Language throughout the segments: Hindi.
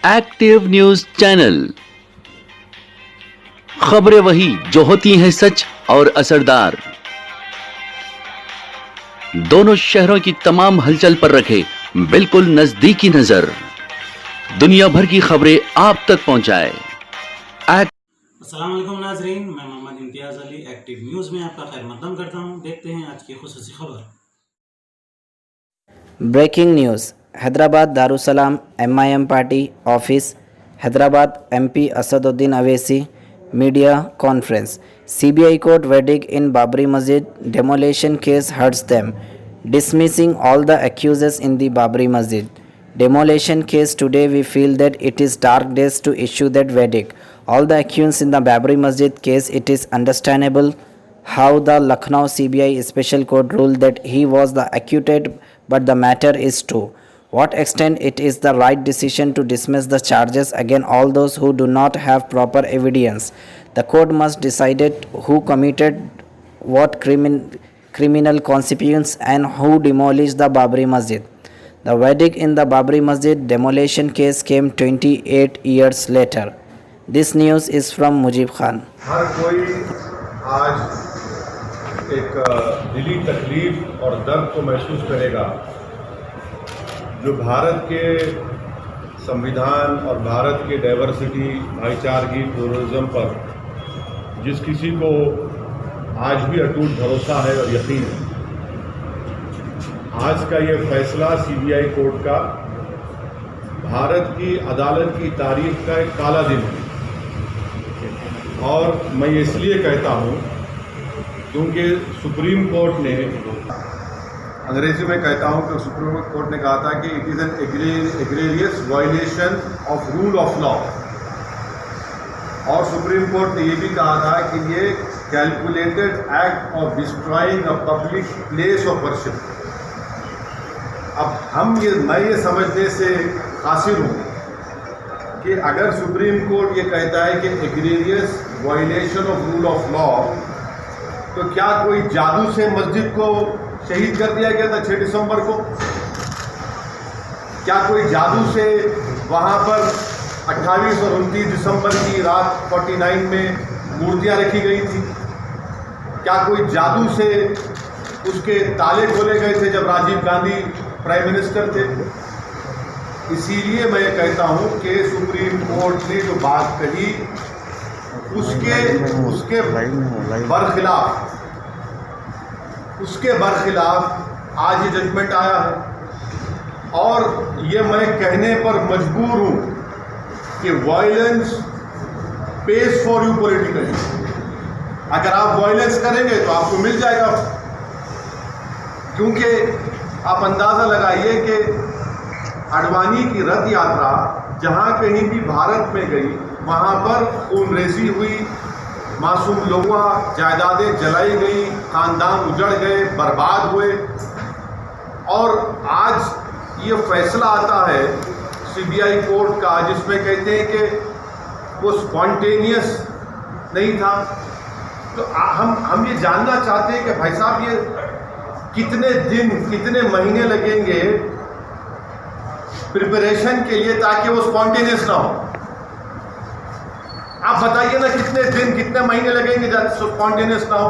Active news channel. खबरें वही जो होती हैं सच और असरदार। दोनों शहरों की तमाम हलचल पर रखे बिल्कुल नजदीकी नजर। दुनिया भर की खबरें आप तक पहुंचाए। अस्सलाम वालेकुम नाजरीन, मैं मोहम्मद इम्तियाज अली एक्टिव न्यूज़ में आपका खैर मकदम करता हूं। देखते हैं आज की खुसूसी खबर। Breaking news. Hyderabad Darussalam MIM party office Hyderabad MP Asaduddin Owaisi media conference. CBI court verdict in Babri Masjid demolition case hurts them, dismissing all the accusers in the Babri Masjid demolition case. Today we feel that it is dark days to issue that verdict. All the accused in the Babri Masjid case, it is understandable how the Lucknow CBI special court ruled that he was the accused, but the matter is to what extent it is the right decision to dismiss the charges against all those who do not have proper evidence. The court must decide who committed what criminal consequence and who demolished the Babri Masjid. The verdict in the Babri Masjid demolition case came 28 years later. This news is from Mujib Khan. हर कोई आज एक दिली तकलीफ और दर्द को महसूस करेगा जो भारत के संविधान और भारत के डाइवर्सिटी, भाईचारगी, प्लुरलिज्म पर जिस किसी को आज भी अटूट भरोसा है और यकीन है। आज का ये फैसला CBI कोर्ट का भारत की अदालत की तारीख का एक काला दिन है। और मैं इसलिए कहता हूँ क्योंकि सुप्रीम कोर्ट ने, अंग्रेजी में कहता हूँ कि सुप्रीम कोर्ट ने कहा था कि it is an egregious violation of rule of law. और सुप्रीम कोर्ट ने ये भी कहा था कि ये calculated act of destroying a public place of worship. अब मैं ये समझने से कासिर हूँ कि अगर सुप्रीम कोर्ट ये कहता है कि egregious violation of rule of law, तो क्या कोई जादू से मस्जिद को शहीद कर दिया गया था 6 दिसंबर को? क्या कोई जादू से वहाँ पर 28 और 29 दिसंबर की रात 49 में मूर्तियाँ रखी गई थी? क्या कोई जादू से उसके ताले खोले गए थे जब राजीव गांधी प्राइम मिनिस्टर थे? इसीलिए मैं ये कहता हूँ कि सुप्रीम कोर्ट ने जो बात कही उसके बरखिलाफ आज ये जजमेंट आया है। और ये मैं कहने पर मजबूर हूँ कि violence pays for you politically. अगर आप वायलेंस करेंगे तो आपको मिल जाएगा, क्योंकि आप अंदाज़ा लगाइए कि अडवाणी की रथ यात्रा जहाँ कहीं भी भारत में गई वहाँ पर खूनरेज़ी हुई, मासूम लोगों जायदादें जलाई गई, ख़ानदान उजड़ गए, बर्बाद हुए। और आज ये फैसला आता है CBI कोर्ट का जिसमें कहते हैं कि वो स्पॉन्टेनियस नहीं था। तो हम ये जानना चाहते हैं कि भाई साहब ये कितने दिन, कितने महीने लगेंगे प्रिपरेशन के लिए ताकि वो स्पॉन्टेनियस ना हो? आप बताइए ना, कितने दिन, कितने महीने लगेंगे जब स्पॉन्टेनियस ना हो?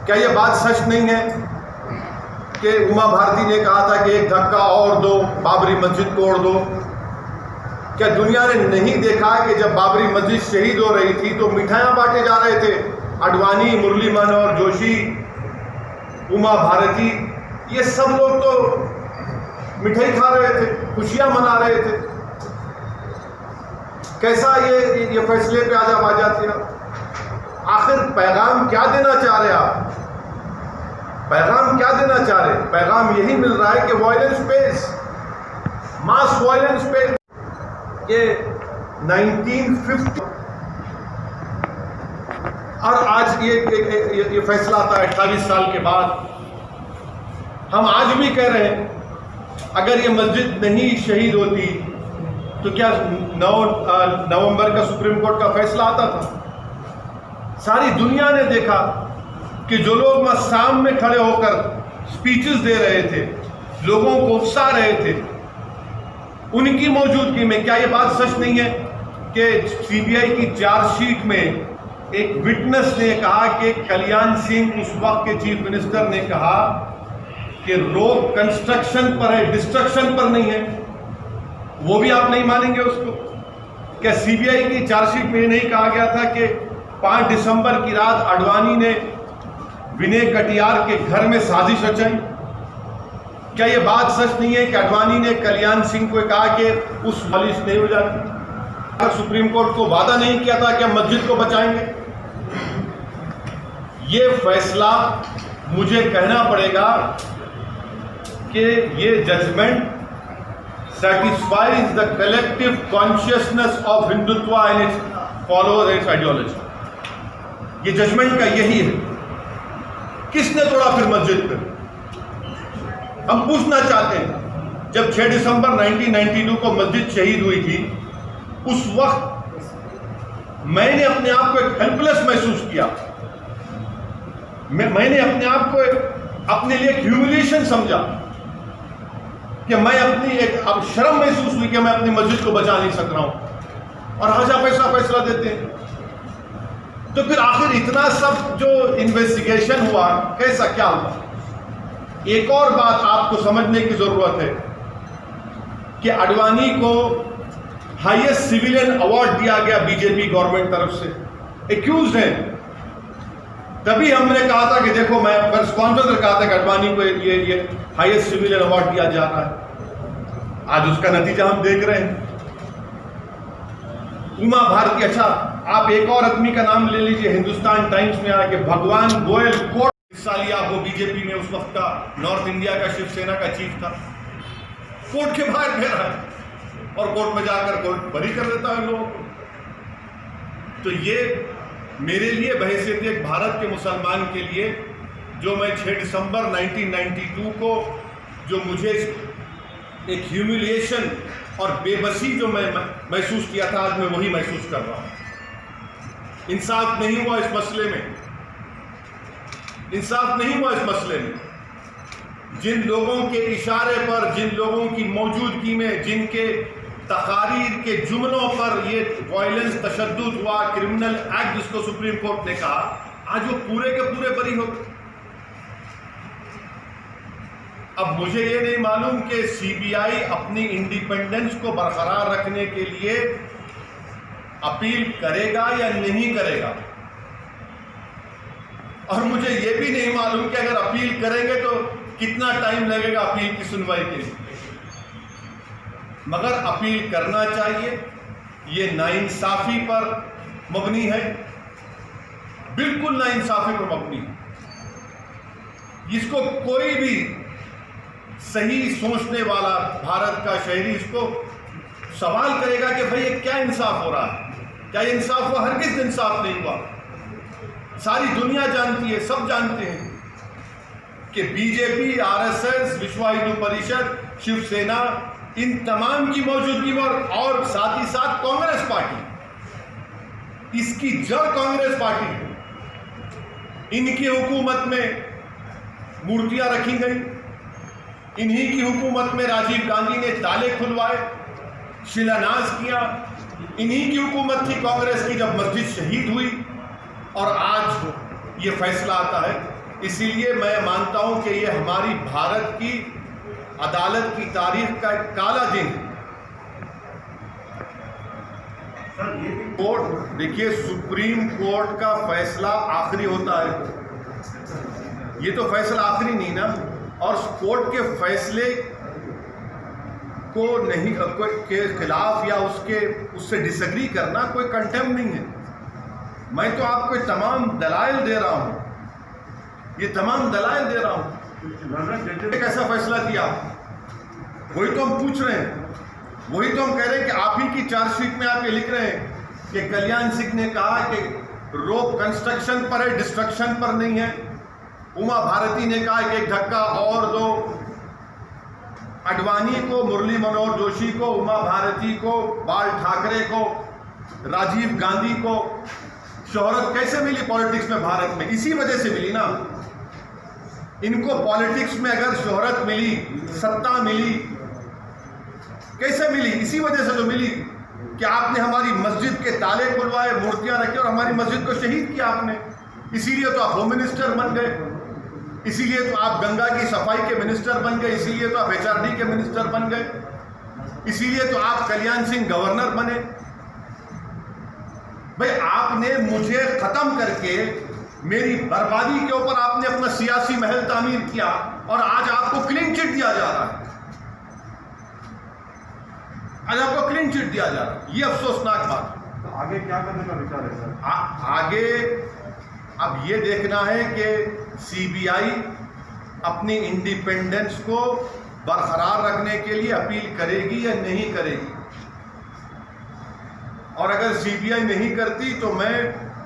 क्या ये बात सच नहीं है कि उमा भारती ने कहा था कि एक धक्का और दो, बाबरी मस्जिद तोड़ दो? क्या दुनिया ने नहीं देखा कि जब बाबरी मस्जिद शहीद हो रही थी तो मिठाइयाँ बांटे जा रहे थे? अडवाणी, मुरली मनोहर जोशी, उमा भारती, ये सब लोग तो मिठाई खा रहे थे, खुशियाँ मना रहे थे। कैसा ये फैसले पे आज आ जाते हैं? आखिर पैगाम क्या देना चाह रहे आप? पैगाम क्या देना चाह रहे? पैगाम यही मिल रहा है कि वायलेंस पेस, मास वायलेंस पेस। ये 1950 और आज ये फैसला आता है 28 साल के बाद। हम आज भी कह रहे हैं अगर ये मस्जिद नहीं शहीद होती तो क्या 9 नवंबर का सुप्रीम कोर्ट का फैसला आता था? सारी दुनिया ने देखा कि जो लोग मस्साम में खड़े होकर स्पीचेस दे रहे थे, लोगों को उकसा रहे थे, उनकी मौजूदगी में क्या ये बात सच नहीं है कि सीबीआई की चार्जशीट में एक विटनेस ने कहा कि कल्याण सिंह उस वक्त के चीफ मिनिस्टर ने कहा कि रोक कंस्ट्रक्शन पर है, डिस्ट्रक्शन पर नहीं है। वो भी आप नहीं मानेंगे उसको? क्या सीबीआई की चार्जशीट में नहीं कहा गया था कि 5 दिसंबर की रात आडवाणी ने विनय कटियार के घर में साजिश रचाई? क्या यह बात सच नहीं है कि आडवाणी ने कल्याण सिंह को कहा कि उस साजिश नहीं हो जाती? सुप्रीम कोर्ट को वादा नहीं किया था कि हम मस्जिद को बचाएंगे? ये फैसला मुझे कहना पड़ेगा कि ये judgement satisfies the collective consciousness of Hindutva and its followers and its ideology. ये जजमेंट का यही है। किसने तोड़ा फिर मस्जिद पे? हम पूछना चाहते हैं, जब 6 दिसंबर 1992 को मस्जिद शहीद हुई थी, उस वक्त मैंने अपने आप को एक हेल्पलेस महसूस किया। मैंने अपने आप को अपने लिए एक ह्यूमिलिएशन समझा कि मैं अपनी एक अब शर्म महसूस हुई कि मैं अपनी मस्जिद को बचा नहीं सक रहा हूं, और हजा पैसा फैसला देते हैं। तो फिर आखिर इतना सब जो इन्वेस्टिगेशन हुआ, कैसा क्या हुआ? एक और बात आपको समझने की जरूरत है कि आडवाणी को हाईएस्ट सिविलियन अवार्ड दिया गया बीजेपी गवर्नमेंट तरफ से, एक्यूज है। तभी हमने कहा था कि देखो, मैं प्रेस कॉन्फ्रेंस में कहा था कि आडवाणी को ये हाईएस्ट सिविलियन अवार्ड दिया जा रहा है। आज उसका नतीजा हम देख रहे हैं। उमा भारती, अच्छा आप एक और आदमी का नाम ले लीजिए, हिंदुस्तान टाइम्स में आया कि भगवान गोयल कोर्ट हिस्सा लिया, वो बीजेपी में उस वक्त का नॉर्थ इंडिया का शिवसेना का चीफ था, कोर्ट के बाहर कह रहा है और कोर्ट में जाकर कोर्ट बरी कर देता है लोगों को। तो ये मेरे लिए बहैसियत एक भारत के मुसलमान के लिए, जो मैं 6 दिसंबर 1992 को जो मुझे एक ह्यूमिलिएशन और बेबसी जो मैं महसूस किया था, आज मैं वही महसूस कर रहा हूं। इंसाफ नहीं हुआ इस मसले में, इंसाफ नहीं हुआ इस मसले में। जिन लोगों के इशारे पर, जिन लोगों की मौजूदगी में, जिनके तकारीर के जुमलों पर ये वायलेंस, तशद्दुद हुआ, क्रिमिनल एक्ट जिसको सुप्रीम कोर्ट ने कहा, आज वो पूरे के पूरे बरी हो गए। अब मुझे ये नहीं मालूम कि सीबीआई अपनी इंडिपेंडेंस को बरकरार रखने के लिए अपील करेगा या नहीं करेगा, और मुझे ये भी नहीं मालूम कि अगर अपील करेंगे तो कितना टाइम लगेगा अपील की सुनवाई के लिए। मगर अपील करना चाहिए। ये नाइंसाफी पर मबनी है, बिल्कुल नाइंसाफी पर मबनी है। इसको कोई भी सही सोचने वाला भारत का शहरी इसको सवाल करेगा कि भाई ये क्या इंसाफ हो रहा है, क्या ये इंसाफ हुआ? हरगिज़ इंसाफ नहीं हुआ। सारी दुनिया जानती है, सब जानते हैं कि बीजेपी, आरएसएस, विश्व हिंदू परिषद, शिवसेना, इन तमाम की मौजूदगी में और साथ ही साथ कांग्रेस पार्टी, इसकी जड़ कांग्रेस पार्टी है। इनकी हुकूमत में मूर्तियां रखी गई, इन्हीं की हुकूमत में राजीव गांधी ने ताले खुलवाए, शिलान्यास किया। इन्हीं की हुकूमत थी कांग्रेस की जब मस्जिद शहीद हुई, और आज ये फैसला आता है। इसीलिए मैं मानता हूं कि ये हमारी भारत की अदालत की तारीख का एक काला दिन है। कोर्ट, देखिए, सुप्रीम कोर्ट का फैसला आखिरी होता है। ये तो फैसला आखिरी नहीं ना, और कोर्ट के फैसले को नहीं के खिलाफ या उससे डिसएग्री करना कोई कंटेम्प्ट नहीं है। मैं तो आपको तमाम दलाइल दे रहा हूं, ये तमाम दलाइल दे रहा हूं। कैसा फैसला दिया, वही तो हम पूछ रहे हैं, वही तो हम कह रहे हैं कि आप ही की चार्जशीट में आप ये लिख रहे हैं कि कल्याण सिंह ने कहा कि रोक कंस्ट्रक्शन पर है, डिस्ट्रक्शन पर नहीं है। उमा भारती ने कहा कि एक धक्का और दो। आडवाणी को, मुरली मनोहर जोशी को, उमा भारती को, बाल ठाकरे को, राजीव गांधी को शोहरत कैसे मिली पॉलिटिक्स में भारत में? इसी वजह से मिली ना। इनको पॉलिटिक्स में अगर शोहरत मिली, सत्ता मिली, कैसे मिली? इसी वजह से तो मिली कि आपने हमारी मस्जिद के ताले खुलवाए, मूर्तियां रखी और हमारी मस्जिद को शहीद किया आपने। इसीलिए तो आप होम मिनिस्टर बन गए, इसीलिए तो आप गंगा की सफाई के मिनिस्टर बन गए, इसीलिए तो आप HRD के मिनिस्टर बन गए, इसीलिए तो आप कल्याण सिंह गवर्नर बने। भाई आपने मुझे खत्म करके मेरी बर्बादी के ऊपर आपने अपना सियासी महल तामीर किया और आज आपको क्लीन चिट दिया जा रहा है। आज आपको क्लीन चिट दिया जा रहा है, ये अफसोसनाक बात है। तो आगे क्या करने का विचार है सर? आगे अब ये देखना है कि CBI अपनी इंडिपेंडेंस को बरकरार रखने के लिए अपील करेगी या नहीं करेगी। और अगर CBI नहीं करती तो मैं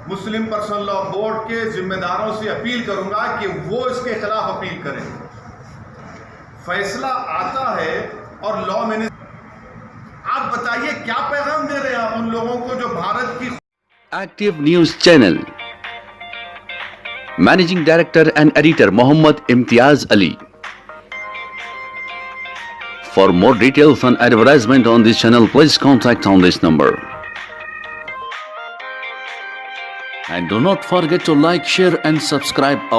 मुस्लिम पर्सनल लॉ बोर्ड के जिम्मेदारों से अपील करूंगा कि वो इसके खिलाफ अपील करें। फैसला आता है और लॉ मिनिस्टर, आप बताइए क्या पैगाम दे रहे हैं आप उन लोगों को जो भारत की active news channel, managing director and editor Mohammad Imtiaz Ali. For more details and advertisement on this channel, please contact on this number. And do not forget to like, share and subscribe our